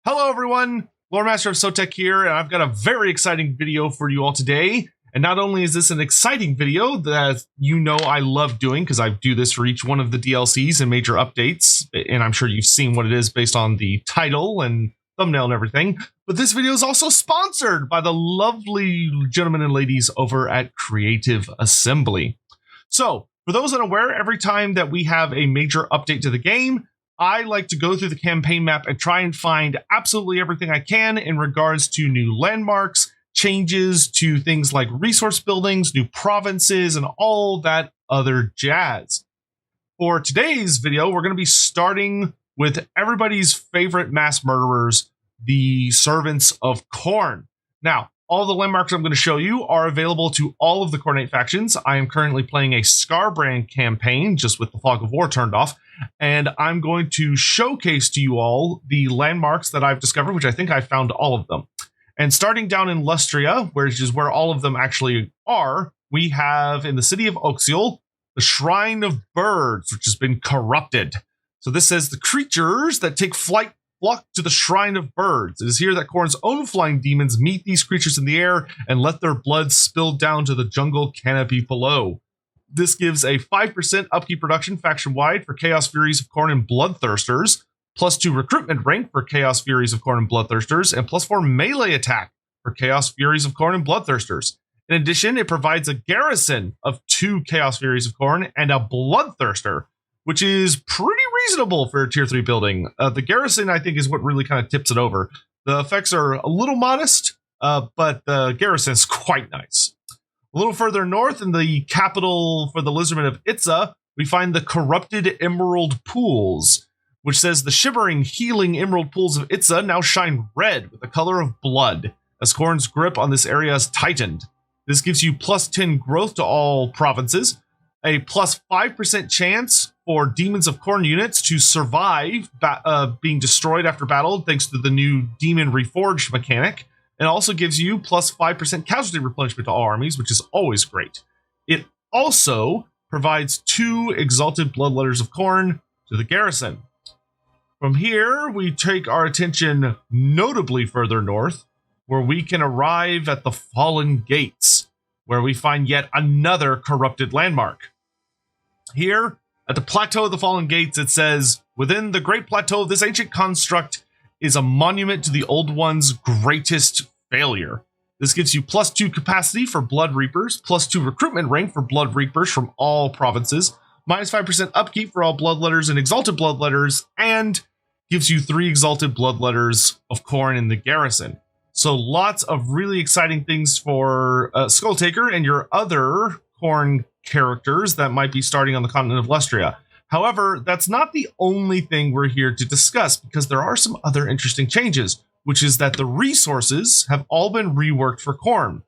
Hello everyone, Loremaster of Sotek here, and I've got a very exciting video for you all today. And not only is this an exciting video that you know I love doing, because I do this for each one of the DLCs and major updates, and I'm sure you've seen what it is based on the title and thumbnail and everything, but this video is also sponsored by the lovely gentlemen and ladies over at Creative Assembly. So, for those unaware, every time that we have a major update to the game, I like to go through the campaign map and try and find absolutely everything I can in regards to new landmarks, changes to things like resource buildings, new provinces, and all that other jazz. For today's video, we're going to be starting with everybody's favorite mass murderers, the Servants of Khorne. Now, all the landmarks I'm going to show you are available to all of the Khornate factions. I am currently playing a Scarbrand campaign, just with the Fog of War turned off, and I'm going to showcase to you all the landmarks that I've discovered, which I think I found all of them. And starting down in Lustria, which is where all of them actually are, we have in the city of Oxiel, the Shrine of Birds, which has been corrupted. So this says the creatures that take flight flock to the Shrine of Birds. It is here that Khorne's own flying demons meet these creatures in the air and let their blood spill down to the jungle canopy below. This gives a 5% upkeep reduction faction-wide for Chaos Furies of Khorne and Bloodthirsters, +2 recruitment rank for Chaos Furies of Khorne and Bloodthirsters, and +4 melee attack for Chaos Furies of Khorne and Bloodthirsters. In addition, it provides a garrison of 2 Chaos Furies of Khorne and a Bloodthirster, which is pretty reasonable for a tier 3 building. The garrison, I think, is what really kind of tips it over. The effects are a little modest, but the garrison is quite nice. A little further north, in the capital for the Lizardmen of Itza, we find the Corrupted Emerald Pools, which says the shimmering, healing emerald pools of Itza now shine red with the color of blood, as Khorne's grip on this area is tightened. This gives you +10 growth to all provinces, a +5% chance for Demons of Khorne units to survive being destroyed after battle thanks to the new Demon Reforged mechanic, and also gives you +5% casualty replenishment to all armies, which is always great. It also provides 2 Exalted Bloodletters of Khorne to the garrison. From here, we take our attention notably further north, where we can arrive at the Fallen Gates, where we find yet another corrupted landmark. Here, at the Plateau of the Fallen Gates, it says, within the Great Plateau of this ancient construct is a monument to the Old One's greatest failure. This gives you +2 capacity for Blood Reapers, +2 recruitment rank for Blood Reapers from all provinces, -5% upkeep for all Bloodletters and Exalted Bloodletters, and gives you 3 Exalted Bloodletters of Khorne in the garrison. So lots of really exciting things for Skulltaker and your other Khorne characters that might be starting on the continent of Lustria. However, that's not the only thing we're here to discuss, because there are some other interesting changes, which is that the resources have all been reworked for Khorne.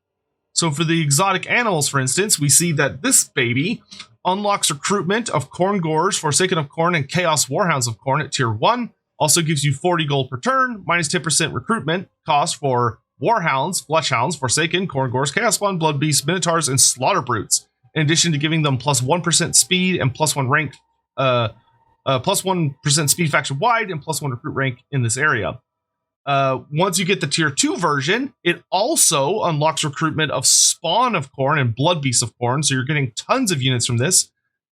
So for the exotic animals, for instance, we see that this baby unlocks recruitment of Khorne Gores, Forsaken of Khorne, and Chaos Warhounds of Khorne at tier 1. Also gives you 40 gold per turn, -10% recruitment cost for Warhounds, Fleshhounds, Forsaken, Khorne Gores, Chaos Spawn, Blood Beasts, Minotaurs, and Slaughter Brutes. In addition to giving them +1% speed and +1 rank, +1% speed faction wide and +1 recruit rank in this area. Once you get the tier 2 version, it also unlocks recruitment of Spawn of Khorne and Blood Beasts of Khorne, so you're getting tons of units from this,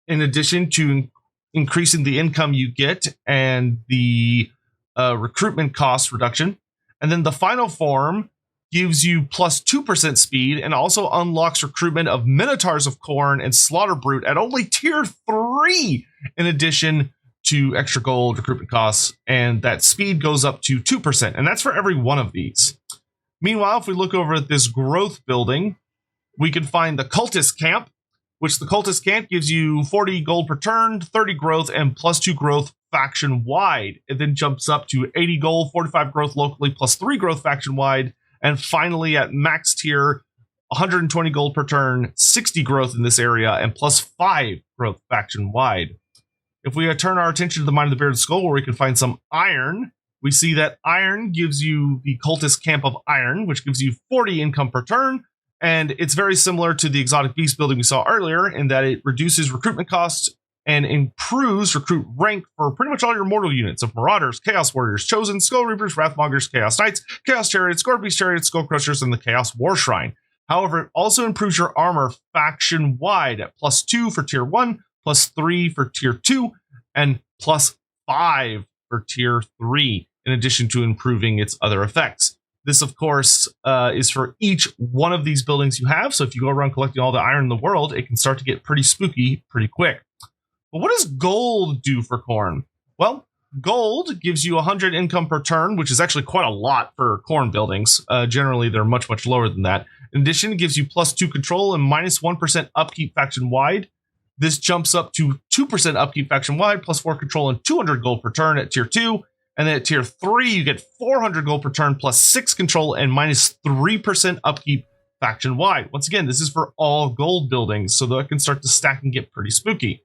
in addition to increasing the income you get and the recruitment cost reduction. And then the final form gives you +2% speed and also unlocks recruitment of Minotaurs of Khorne and Slaughter Brute at only tier 3, in addition to extra gold recruitment costs, and that speed goes up to 2%, and that's for every one of these. Meanwhile, if we look over at this growth building, we can find the Cultist Camp, which the Cultist Camp gives you 40 gold per turn, 30 growth, and +2 growth faction-wide. It then jumps up to 80 gold, 45 growth locally, +3 growth faction-wide, and finally at max tier, 120 gold per turn, 60 growth in this area, and +5 growth faction-wide. If we turn our attention to the Mine of the Bearded Skull, where we can find some iron, we see that iron gives you the Cultist Camp of Iron, which gives you 40 income per turn, and it's very similar to the Exotic Beast building we saw earlier in that it reduces recruitment costs and improves recruit rank for pretty much all your mortal units of Marauders, Chaos Warriors, Chosen, Skull Reapers, Wrathmongers, Chaos Knights, Chaos Chariots, Scorpius Chariots, Skull Crushers, and the Chaos War Shrine. However, it also improves your armor faction-wide at +2 for Tier 1, +3 for Tier 2, and +5 for Tier 3, in addition to improving its other effects. This, of course, is for each one of these buildings you have, so if you go around collecting all the iron in the world, it can start to get pretty spooky pretty quick. But what does gold do for Khorne? Well, gold gives you 100 income per turn, which is actually quite a lot for Khorne buildings. Generally, they're much, much lower than that. In addition, it gives you +2 control and -1% upkeep faction-wide. This jumps up to 2% upkeep faction-wide, +4 control and 200 gold per turn at Tier 2. And then at Tier 3, you get 400 gold per turn, +6 control and -3% upkeep faction-wide. Once again, this is for all gold buildings, so that can start to stack and get pretty spooky.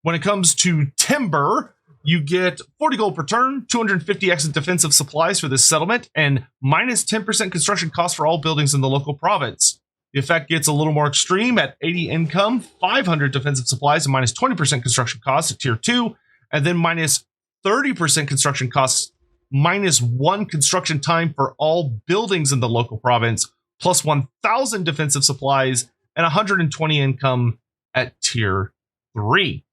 When it comes to timber, you get 40 gold per turn, 250 extra defensive supplies for this settlement, and -10% construction cost for all buildings in the local province. The effect gets a little more extreme at 80 income, 500 defensive supplies, and -20% construction cost at Tier 2, and then -30% construction costs, -1 construction time for all buildings in the local province, plus 1,000 defensive supplies, and 120 income at Tier 3.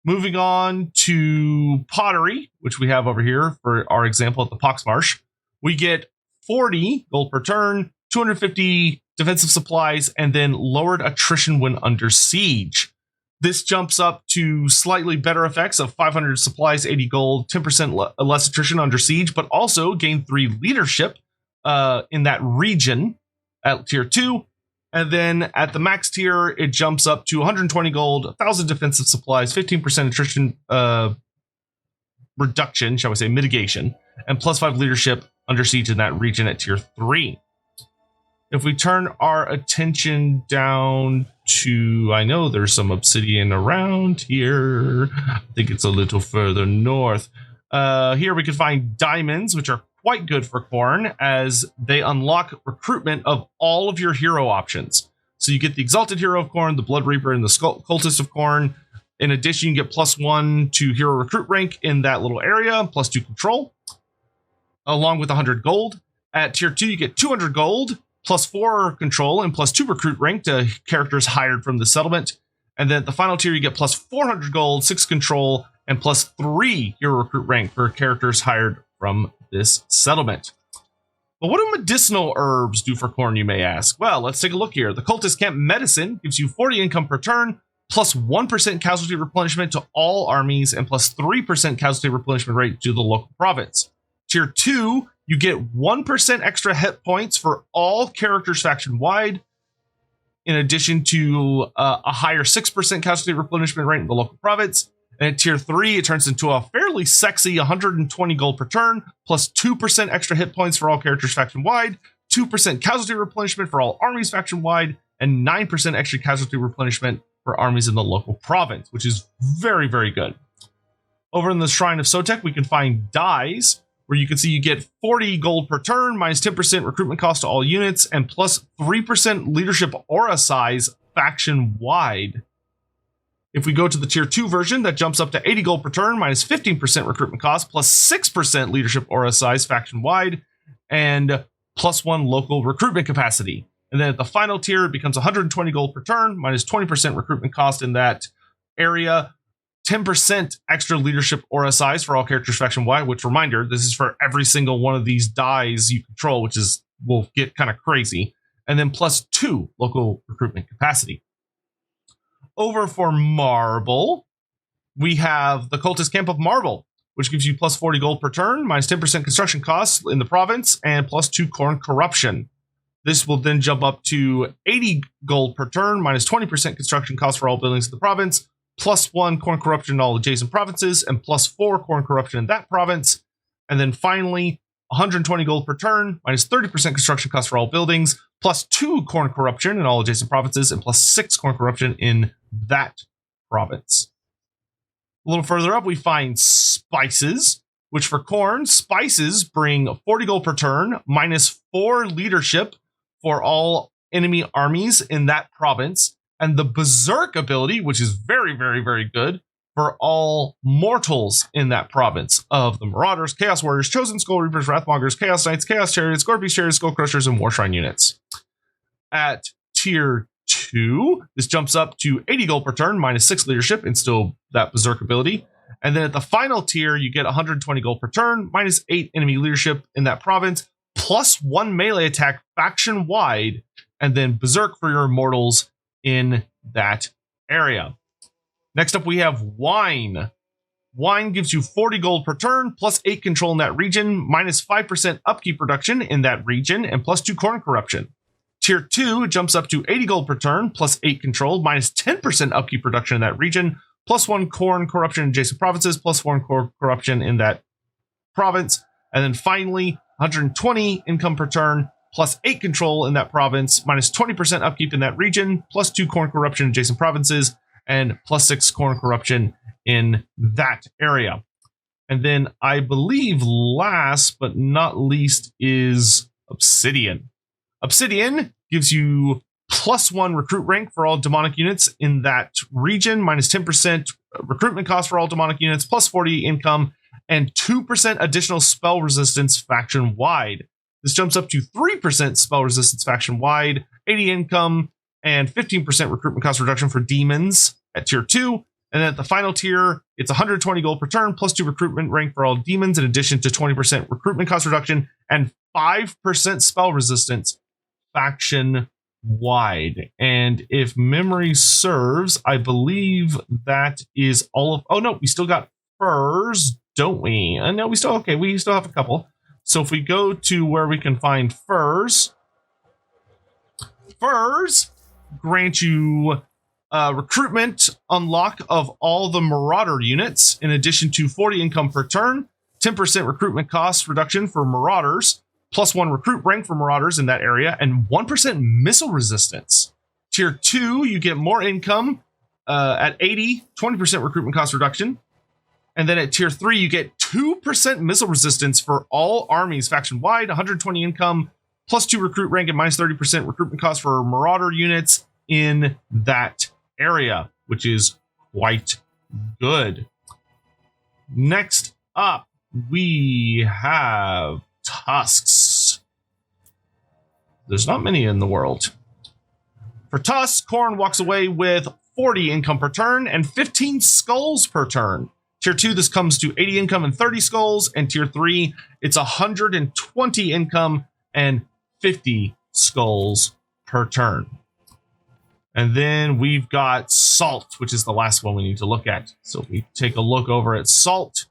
Moving on to pottery, which we have over here for our example at the Poxmarsh, we get 40 gold per turn, 250 defensive supplies, and then lowered attrition when under siege. This jumps up to slightly better effects of 500 supplies, 80 gold, 10% less attrition under siege, but also gain 3 leadership in that region at Tier 2. And then at the max tier, it jumps up to 120 gold, 1,000 defensive supplies, 15% attrition reduction, shall we say, mitigation, and +5 leadership under siege in that region at Tier 3. If we turn our attention down to, I know there's some obsidian around here. I think it's a little further north. Here we can find diamonds, which are quite good for Khorne, as they unlock recruitment of all of your hero options. So you get the Exalted Hero of Khorne, the Blood Reaper, and the Cultist of Khorne. In addition, you get +1 to hero recruit rank in that little area, +2 control, along with 100 gold. At Tier 2, you get 200 gold, +4 control, and +2 recruit rank to characters hired from the settlement. And then at the final tier, you get +400 gold, 6 control, and +3 hero recruit rank for characters hired from this settlement. But what do medicinal herbs do for Khorne, you may ask? Well, let's take a look here. The Cultist Camp Medicine gives you 40 income per turn, +1% casualty replenishment to all armies, and +3% casualty replenishment rate to the local province. Tier 2, you get 1% extra hit points for all characters faction-wide, in addition to a higher 6% casualty replenishment rate in the local province. And at Tier 3, it turns into a fairly sexy 120 gold per turn, +2% extra hit points for all characters faction-wide, 2% casualty replenishment for all armies faction-wide, and 9% extra casualty replenishment for armies in the local province, which is very, very good. Over in the Shrine of Sotek, we can find dyes, where you can see you get 40 gold per turn, -10% recruitment cost to all units, and +3% leadership aura size faction-wide. If we go to the Tier 2 version, that jumps up to 80 gold per turn, -15% recruitment cost, +6% leadership aura size faction-wide, and +1 local recruitment capacity. And then at the final tier, it becomes 120 gold per turn, -20% recruitment cost in that area, 10% extra leadership aura size for all characters faction-wide, which, reminder, this is for every single one of these dies you control, which will get kind of crazy, and then +2 local recruitment capacity. Over for Marble, we have the Cultist Camp of Marble, which gives you +40 gold per turn, -10% construction costs in the province, and +2 Khorne corruption. This will then jump up to 80 gold per turn, -20% construction costs for all buildings in the province, +1 Khorne corruption in all adjacent provinces, and +4 Khorne corruption in that province. And then finally, 120 gold per turn, -30% construction costs for all buildings, +2 Khorne corruption in all adjacent provinces, and +6 Khorne corruption in that province. A little further up, we find spices, which for Khorne, spices bring 40 gold per turn, -4 leadership for all enemy armies in that province, and the Berserk ability, which is very, very, very good for all mortals in that province of the Marauders, Chaos Warriors, Chosen Skull Reapers, Wrathmongers, Chaos Knights, Chaos Chariots, Scorpius Chariots, Skull Crushers, and War Shrine units. At tier 2, this jumps up to 80 gold per turn, minus 6 leadership, and still that Berserk ability. And then at the final tier, you get 120 gold per turn, minus 8 enemy leadership in that province, plus 1 melee attack faction wide, and then Berserk for your immortals in that area. Next up, we have Wine. Wine gives you 40 gold per turn, plus 8 control in that region, minus 5% upkeep reduction in that region, and plus 2 Khorne corruption. Tier 2 jumps up to 80 gold per turn, plus 8 control, minus 10% upkeep reduction in that region, plus 1 Khorne corruption in adjacent provinces, plus 1 corruption in that province. And then finally, 120 income per turn, plus 8 control in that province, minus 20% upkeep in that region, plus 2 Khorne corruption in adjacent provinces, and plus 6 Khorne corruption in that area. And then I believe last but not least is Obsidian. Obsidian gives you plus 1 recruit rank for all demonic units in that region, minus 10% recruitment cost for all demonic units, plus 40 income, and 2% additional spell resistance faction wide. This jumps up to 3% spell resistance faction wide, 80 income, and 15% recruitment cost reduction for demons at tier 2. And then at the final tier, it's 120 gold per turn, plus 2 recruitment rank for all demons, in addition to 20% recruitment cost reduction and 5% spell resistance faction wide. And if memory serves, I believe that is all of... Oh, no, we still got furs, don't we? No, we still... Okay, we still have a couple. So if we go to where we can find furs, furs grant you recruitment unlock of all the Marauder units, in addition to 40 income per turn, 10% recruitment cost reduction for Marauders, plus 1 recruit rank for Marauders in that area, and 1% missile resistance. Tier 2, you get more income at 80, 20% recruitment cost reduction. And then at tier 3, you get 2% missile resistance for all armies faction-wide, 120 income, plus 2 recruit rank, and minus 30% recruitment cost for Marauder units in that area, which is quite good. Next up, we have Tusks. There's not many in the world. For Tusks, Khorne walks away with 40 income per turn and 15 skulls per turn. Tier 2, this comes to 80 income and 30 skulls, and tier 3, it's 120 income and 50 skulls per turn. And then we've got Salt, which is the last one we need to look at. So if we take a look over at Salt,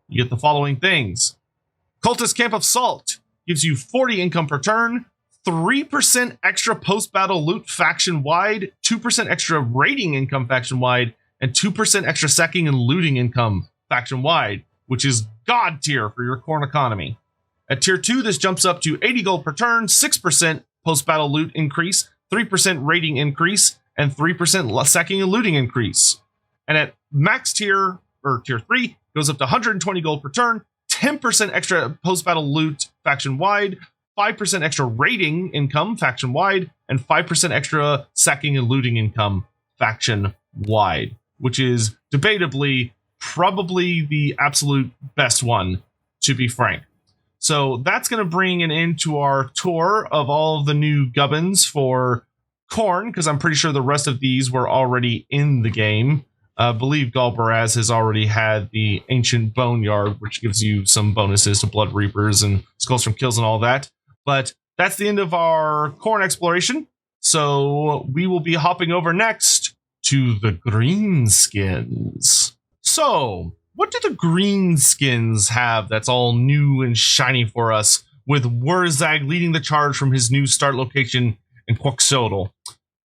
you get the following things. Cultist Camp of Salt gives you 40 income per turn, 3% extra post-battle loot faction-wide, 2% extra raiding income faction-wide, and 2% extra sacking and looting income faction-wide, which is god tier for your Khorne economy. At tier 2, this jumps up to 80 gold per turn, 6% post-battle loot increase, 3% raiding increase, and 3% sacking and looting increase. And at max tier, or tier 3, goes up to 120 gold per turn, 10% extra post-battle loot faction-wide, 5% extra raiding income faction-wide, and 5% extra sacking and looting income faction-wide, which is debatably probably the absolute best one, to be frank. So that's going to bring an end to our tour of all of the new gubbins for Khorne, because I'm pretty sure the rest of these were already in the game. I believe Galbaraz has already had the Ancient Boneyard, which gives you some bonuses to Blood Reapers and Skulls from Kills and all that. But that's the end of our Khorne exploration. So we will be hopping over next to the Greenskins. So, what do the Greenskins have that's all new and shiny for us, with Wurzag leading the charge from his new start location in Quoxodal?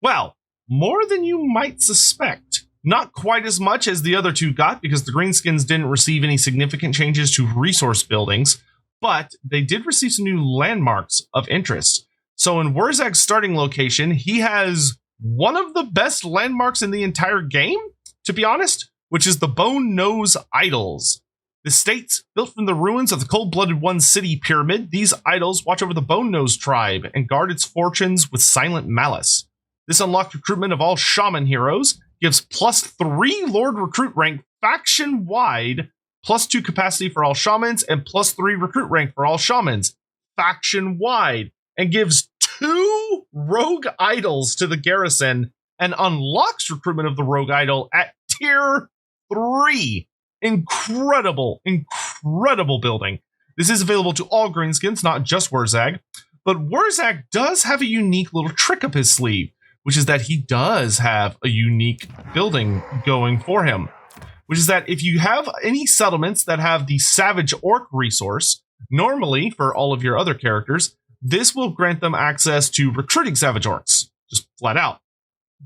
Well, more than you might suspect. Not quite as much as the other two got, because the Greenskins didn't receive any significant changes to resource buildings, but they did receive some new landmarks of interest. So in Wurzag's starting location, he has one of the best landmarks in the entire game, to be honest, which is the Bone Nose Idols. The states, built from the ruins of the Cold-Blooded One city pyramid, these idols watch over the Bone Nose tribe and guard its fortunes with silent malice. This unlocked recruitment of all shaman heroes, gives +3 Lord recruit rank faction-wide, +2 capacity for all shamans, and +3 recruit rank for all shamans faction-wide, and gives 2 rogue idols to the garrison, and unlocks recruitment of the rogue idol at tier 3. Incredible building. This is available to all greenskins, not just Wurzag. But Wurzag does have a unique little trick up his sleeve, which is that he does have a unique building going for him, which is that if you have any settlements that have the Savage Orc resource, normally for all of your other characters, this will grant them access to recruiting Savage Orcs, just flat out.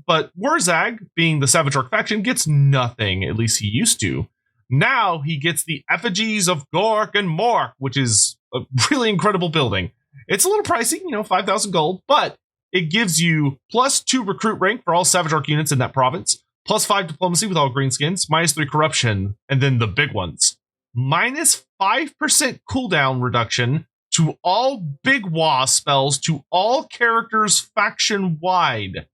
But Wurzag, being the Savage Orc faction, gets nothing, at least he used to. Now he gets the Effigies of Gork and Mork, which is a really incredible building. It's a little pricey, 5,000 gold, but it gives you +2 recruit rank for all Savage Orc units in that province, +5 diplomacy with all greenskins, -3 corruption, and then the big ones. -5% cooldown reduction to all Big Wa spells to all characters faction-wide,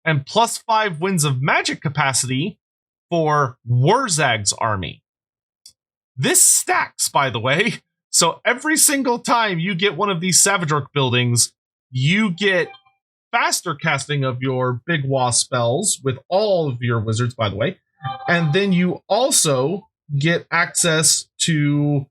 and +5 winds of magic capacity for Wurzag's army. This stacks, by the way. So every single time you get one of these Savage Orc buildings, you get faster casting of your Big Wa spells with all of your wizards, by the way. And then you also get access to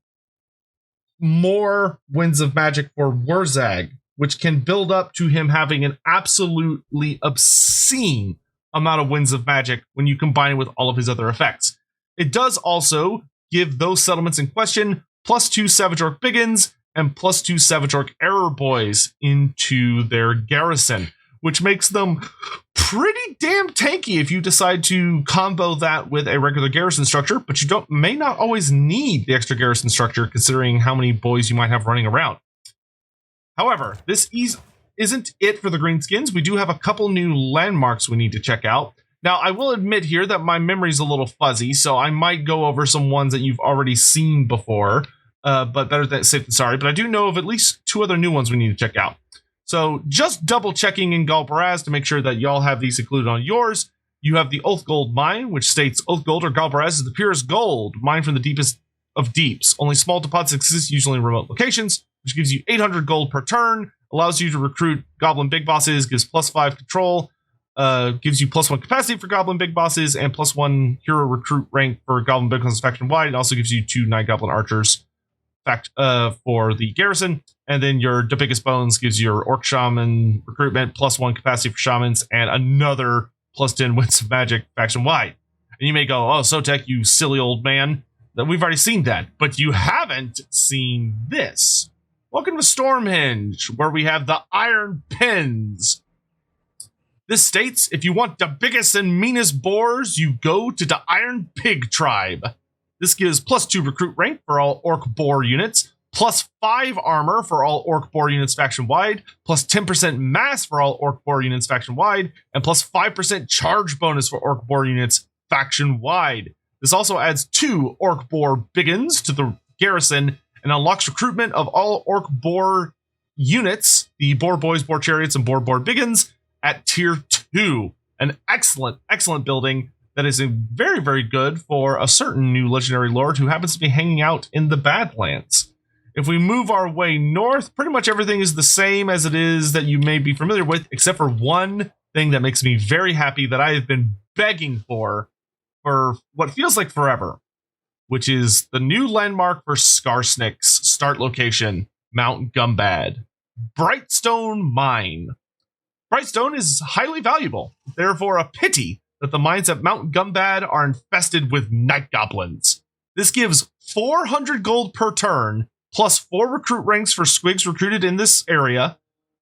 more Winds of Magic for Wurzag, which can build up to him having an absolutely obscene amount of Winds of Magic when you combine it with all of his other effects. It does also give those settlements in question +2 Savage Orc Biggins and +2 Savage Orc Error Boys into their garrison, which makes them pretty damn tanky if you decide to combo that with a regular garrison structure, but you may not always need the extra garrison structure considering how many boys you might have running around. However, this isn't it for the greenskins. We do have a couple new landmarks we need to check out. Now, I will admit here that my memory's a little fuzzy, so I might go over some ones that you've already seen before, but better than safe than sorry. But I do know of at least 2 other new ones we need to check out. So just double checking in Galbaraz to make sure that y'all have these included on yours. You have the Oath Gold Mine, which states Oath Gold or Galbaraz is the purest gold, mined from the deepest of deeps. Only small deposits exist, usually in remote locations, which gives you 800 gold per turn, allows you to recruit Goblin Big Bosses, gives +5 control, gives you +1 capacity for Goblin Big Bosses, and +1 hero recruit rank for Goblin Big Bosses faction wide. It also gives you 2 Night Goblin Archers for the garrison, and then your The Biggest Bones gives your Orc Shaman recruitment, +1 capacity for Shamans, and another +10 Winds of Magic faction wide. And you may go, oh, Sotek, you silly old man. That we've already seen that, but you haven't seen this. Welcome to Stormhenge, where we have the Iron Pins. This states, if you want the biggest and meanest boars, you go to the Iron Pig Tribe. This gives +2 recruit rank for all Orc Boar units, +5 armor for all Orc Boar units faction-wide, +10% mass for all Orc Boar units faction-wide, and +5% charge bonus for Orc Boar units faction-wide. This also adds 2 Orc Boar Biggins to the garrison and unlocks recruitment of all Orc Boar units, the Boar Boys, Boar Chariots, and Boar Biggins, at tier 2. An excellent building that is very, very good for a certain new legendary lord who happens to be hanging out in the Badlands. If we move our way north, pretty much everything is the same as it is that you may be familiar with, except for one thing that makes me very happy that I have been begging for what feels like forever, which is the new landmark for Skarsnik's start location, Mount Gumbad, Brightstone Mine. Brightstone is highly valuable, therefore a pity that the mines at Mount Gumbad are infested with night goblins. This gives 400 gold per turn, +4 recruit ranks for squigs recruited in this area,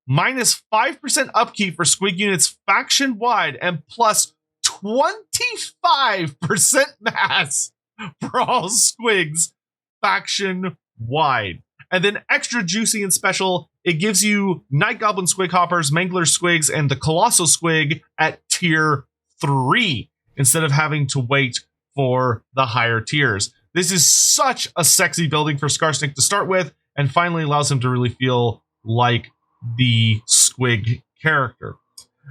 -5% upkeep for squig units faction-wide, and +25% mass for all squigs faction-wide. And then extra juicy and special, it gives you Night Goblin Squig Hoppers, Mangler Squigs, and the Colossal Squig at tier 3 instead of having to wait for the higher tiers. This is such a sexy building for Skarsnik to start with, and finally allows him to really feel like the Squig character.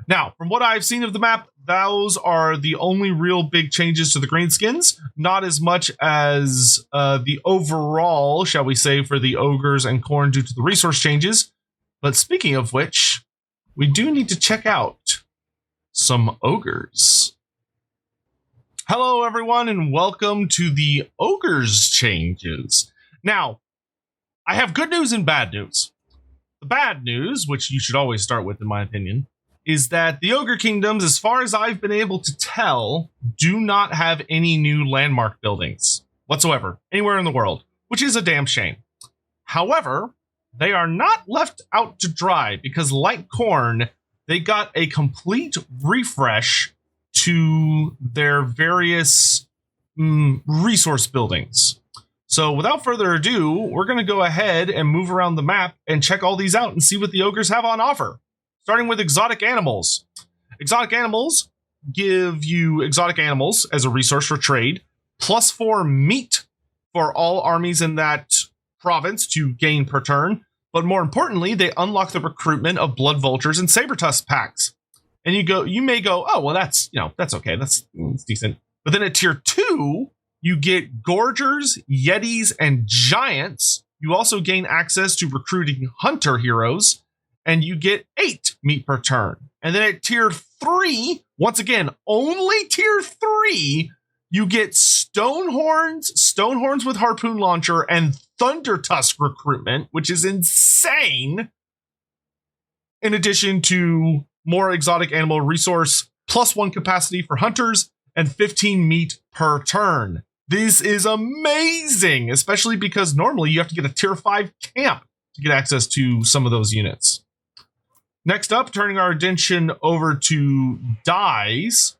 Now, from what I've seen of the map, those are the only real big changes to the Greenskins. Not as much as the overall, shall we say, for the Ogres and Khorne due to the resource changes. But speaking of which, we do need to check out some Ogres. Hello, everyone, and welcome to the Ogres changes. Now, I have good news and bad news. The bad news, which you should always start with, in my opinion, is that the Ogre Kingdoms, as far as I've been able to tell, do not have any new landmark buildings whatsoever, anywhere in the world, which is a damn shame. However, they are not left out to dry, because like Khorne, they got a complete refresh to their various resource buildings. So without further ado, we're going to go ahead and move around the map and check all these out and see what the Ogres have on offer. Starting with exotic animals. Exotic animals give you exotic animals as a resource for trade, +4 meat for all armies in that province to gain per turn. But more importantly, they unlock the recruitment of blood vultures and saber tusk packs. And you may go, oh, well, that's okay. That's decent. But then at tier 2, you get gorgers, yetis, and giants. You also gain access to recruiting hunter heroes, and you get 8 meat per turn. And then at tier 3, once again, only tier 3, you get stone horns with harpoon launcher, and thunder tusk recruitment, which is insane. In addition to more exotic animal resource, +1 capacity for hunters, and 15 meat per turn. This is amazing, especially because normally you have to get a tier 5 camp to get access to some of those units. Next up, turning our attention over to dyes,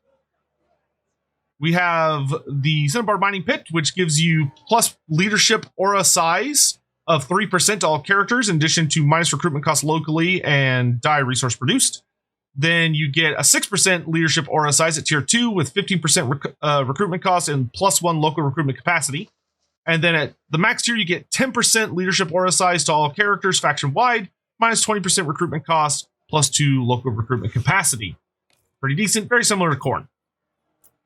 we have the Cinnabar Mining Pit, which gives you plus leadership aura size of 3% to all characters, in addition to minus recruitment cost locally and dye resource produced. Then you get a 6% leadership aura size at tier 2 with 15% recruitment cost and +1 local recruitment capacity. And then at the max tier, you get 10% leadership aura size to all characters faction wide, minus 20% recruitment cost, +2 local recruitment capacity. Pretty decent, very similar to Khorne.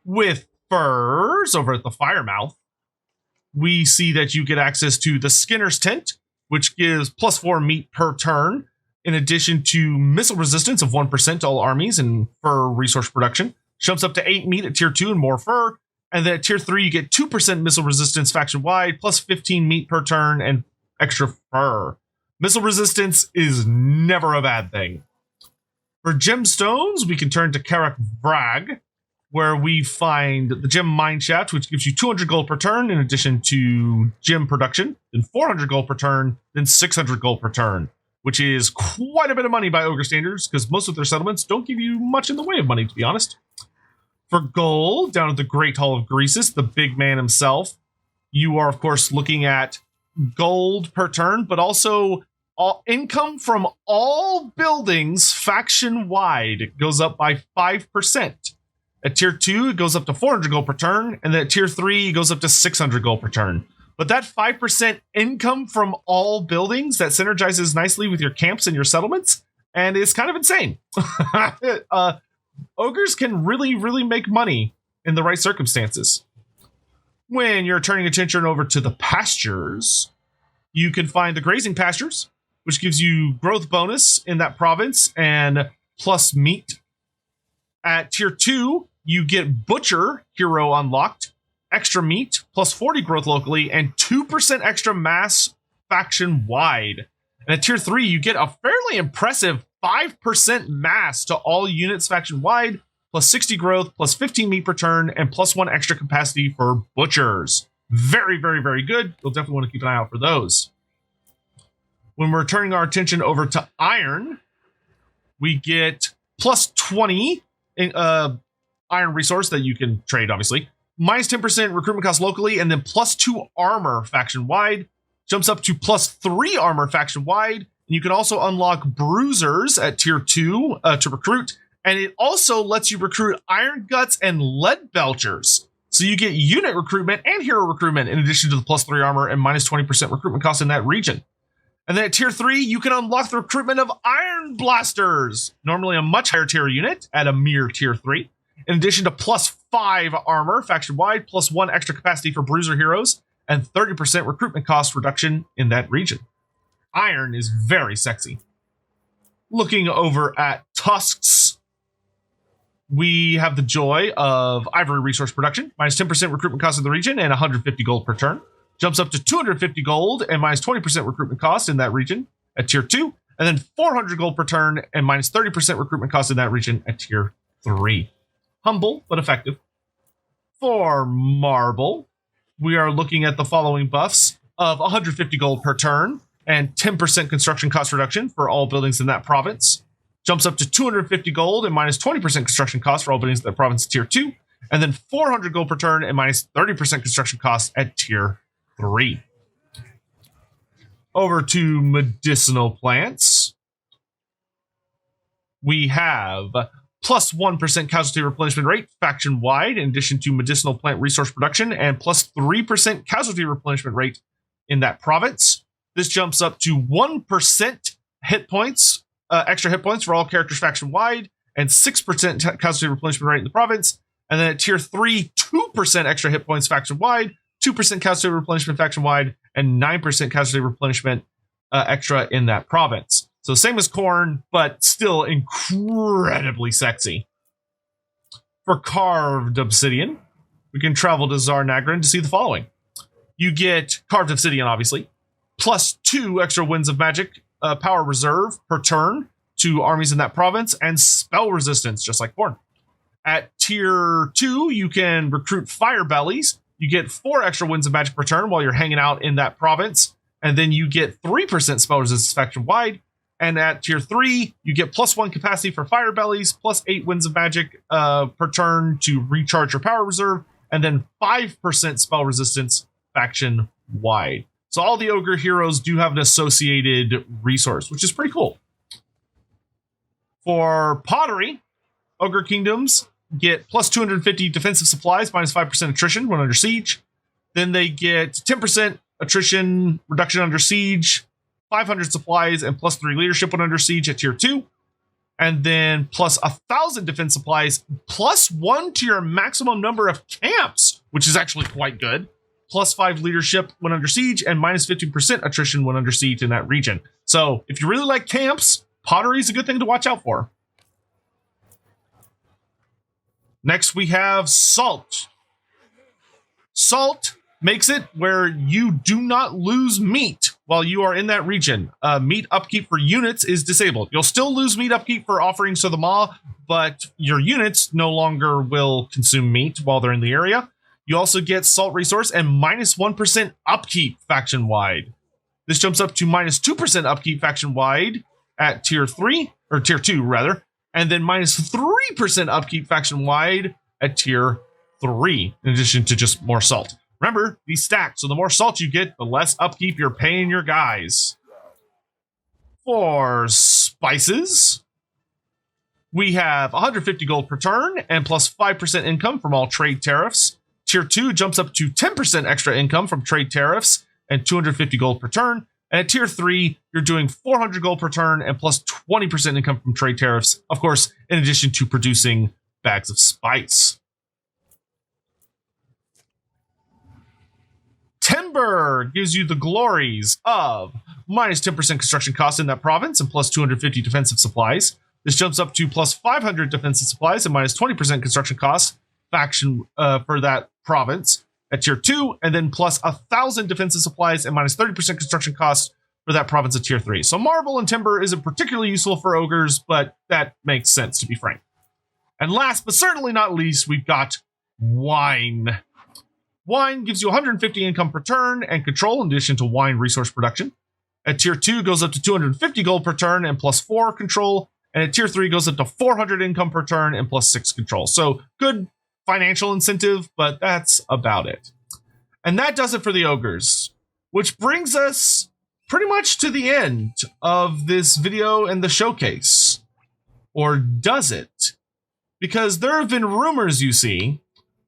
With furs over at the Firemouth, we see that you get access to the Skinner's Tent, which gives +4 meat per turn, in addition to missile resistance of 1% to all armies and fur resource production. Jumps up to 8 meat at tier 2 and more fur. And then at tier 3, you get 2% missile resistance faction wide, +15 meat per turn and extra fur. Missile resistance is never a bad thing. For gemstones, we can turn to Karak Vrag, where we find the gem mineshaft, which gives you 200 gold per turn in addition to gem production, then 400 gold per turn, then 600 gold per turn, which is quite a bit of money by Ogre standards, because most of their settlements don't give you much in the way of money, to be honest. For gold, down at the Great Hall of Greasus, the big man himself, you are, of course, looking at gold per turn, but also all income from all buildings faction-wide. It goes up by 5%. At tier 2, it goes up to 400 gold per turn, and then at tier 3, it goes up to 600 gold per turn. But that 5% income from all buildings, that synergizes nicely with your camps and your settlements, and is kind of insane. Ogres can really, really make money in the right circumstances. When you're turning attention over to the pastures, you can find the grazing pastures, which gives you growth bonus in that province and plus meat. At tier 2, you get Butcher hero unlocked, extra meat, plus 40 growth locally, and 2% extra mass faction wide. And at tier 3, you get a fairly impressive 5% mass to all units faction wide, plus 60 growth, plus 15 meat per turn, and +1 extra capacity for butchers. Very, very, very good. You'll definitely want to keep an eye out for those. When we're turning our attention over to iron, we get plus 20 iron resource that you can trade, obviously. Minus 10% recruitment cost locally, and then +2 armor faction wide. Jumps up to +3 armor faction wide. And you can also unlock bruisers at tier 2 to recruit. And it also lets you recruit iron guts and lead belchers. So you get unit recruitment and hero recruitment in addition to the +3 armor and minus 20% recruitment cost in that region. And then at tier 3, you can unlock the recruitment of Iron Blasters, normally a much higher tier unit at a mere tier 3. In addition to +5 armor faction-wide, +1 extra capacity for bruiser heroes, and 30% recruitment cost reduction in that region. Iron is very sexy. Looking over at Tusks, we have the joy of Ivory resource production, -10% recruitment cost in the region and 150 gold per turn. Jumps up to 250 gold and -20% recruitment cost in that region at tier 2, and then 400 gold per turn and -30% recruitment cost in that region at tier 3. Humble, but effective. For Marble, we are looking at the following buffs of 150 gold per turn and 10% construction cost reduction for all buildings in that province. Jumps up to 250 gold and -20% construction cost for all buildings in that province at tier 2, and then 400 gold per turn and -30% construction cost at tier 3. Over to medicinal plants. We have +1% casualty replenishment rate faction wide, in addition to medicinal plant resource production, and +3% casualty replenishment rate in that province. This jumps up to 1% hit points, extra hit points for all characters faction wide, and 6% casualty replenishment rate in the province. And then at tier 3, 2% extra hit points faction wide, 2% casualty replenishment faction wide, and 9% casualty replenishment extra in that province. So same as Khorne, but still incredibly sexy. For Carved Obsidian, we can travel to Zarnagran to see the following. You get Carved Obsidian, obviously, +2 extra Winds of Magic power reserve per turn to armies in that province, and spell resistance, just like Khorne. At tier 2, you can recruit Fire Bellies. You get 4 extra Winds of Magic per turn while you're hanging out in that province, and then you get 3% spell resistance faction wide. And at tier 3, you get +1 capacity for Fire Bellies, +8 Winds of Magic per turn to recharge your power reserve, and then 5% spell resistance faction wide. So all the Ogre heroes do have an associated resource, which is pretty cool. For Pottery, Ogre Kingdoms get +250 defensive supplies, -5% attrition when under siege. Then they get 10% attrition reduction under siege, 500 supplies, and +3 leadership when under siege at tier 2. And then +1,000 defense supplies, +1 to your maximum number of camps, which is actually quite good. +5 leadership when under siege, and -15% attrition when under siege in that region. So if you really like camps, Pottery is a good thing to watch out for. Next, we have Salt. Salt makes it where you do not lose meat while you are in that region. Meat upkeep for units is disabled. You'll still lose meat upkeep for offerings to the Maw, but your units no longer will consume meat while they're in the area. You also get Salt resource and -1% upkeep faction-wide. This jumps up to -2% upkeep faction-wide at tier 3, or tier 2 rather, and then -3% upkeep faction-wide at tier 3, in addition to just more Salt. Remember, these stack, so the more Salt you get, the less upkeep you're paying your guys. For Spices, we have 150 gold per turn and +5% income from all trade tariffs. Tier 2 jumps up to 10% extra income from trade tariffs and 250 gold per turn. And at tier 3, you're doing 400 gold per turn and +20% income from trade tariffs, of course, in addition to producing bags of spice. Timber gives you the glories of -10% construction cost in that province and +250 defensive supplies. This jumps up to +500 defensive supplies and -20% construction cost faction for that province at tier 2, and then +1,000 defensive supplies and -30% construction cost for that province at tier 3. So Marble and Timber isn't particularly useful for ogres, but that makes sense, to be frank. And last but certainly not least, we've got Wine. Wine gives you 150 income per turn and control in addition to wine resource production. At tier 2 goes up to 250 gold per turn and +4 control. And at tier 3 goes up to 400 income per turn and +6 control. So good financial incentive, but that's about it. And that does it for the ogres, which brings us pretty much to the end of this video and the showcase. Or does it? Because there have been rumors, you see,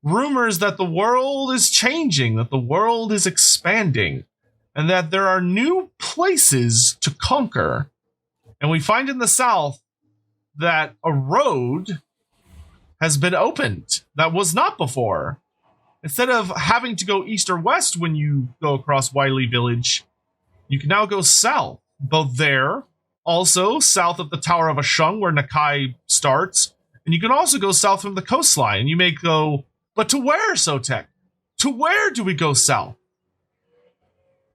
rumors that the world is changing, that the world is expanding. and that there are new places to conquer. And we find in the south that a road has been opened that was not before. Instead of having to go east or west when you go across Wiley Village, you can now go south, both there, also south of the Tower of Ashung, where Nakai starts, and you can also go south from the coastline. You may go, but to where, Sotek? To where do we go south?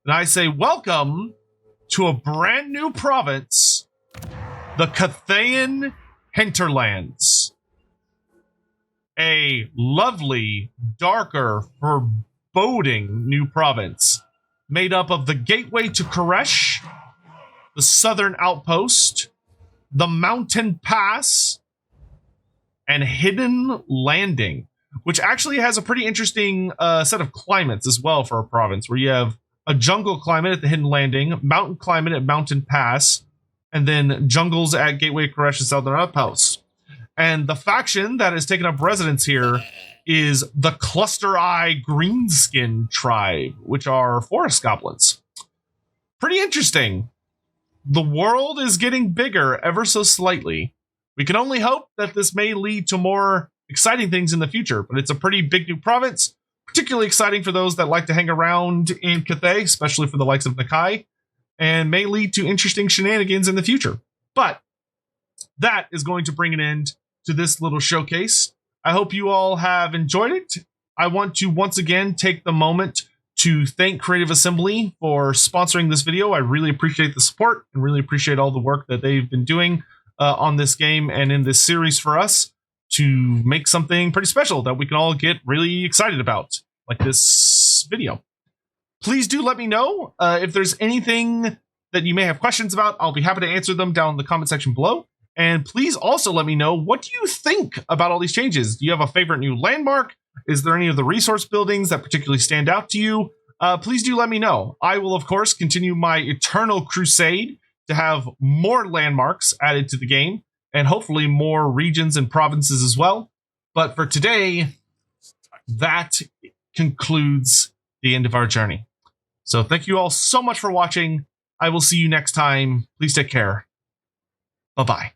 And I say, welcome to a brand new province, the Cathayan Hinterlands. A lovely, darker, foreboding new province made up of the gateway to Koresh, the southern outpost, the mountain pass, and hidden landing, which actually has a pretty interesting set of climates as well for a province, where you have a jungle climate at the hidden landing, mountain climate at mountain pass, and then jungles at gateway Koresh and southern outpost. And the faction that has taken up residence here is the Cluster Eye Greenskin tribe, which are forest goblins. Pretty interesting. The world is getting bigger ever so slightly. We can only hope that this may lead to more exciting things in the future, but it's a pretty big new province, particularly exciting for those that like to hang around in Cathay, especially for the likes of Nakai, and may lead to interesting shenanigans in the future. But that is going to bring an end to this little showcase. I hope you all have enjoyed it. I want to once again take the moment to thank Creative Assembly for sponsoring this video. I really appreciate the support and really appreciate all the work that they've been doing on this game and in this series for us to make something pretty special that we can all get really excited about, like this video. Please do let me know if there's anything that you may have questions about. I'll be happy to answer them down in the comment section below. And please also let me know, what do you think about all these changes? Do you have a favorite new landmark? Is there any of the resource buildings that particularly stand out to you? Please do let me know. I will, of course, continue my eternal crusade to have more landmarks added to the game, and hopefully more regions and provinces as well. But for today, that concludes the end of our journey. So thank you all so much for watching. I will see you next time. Please take care. Bye-bye.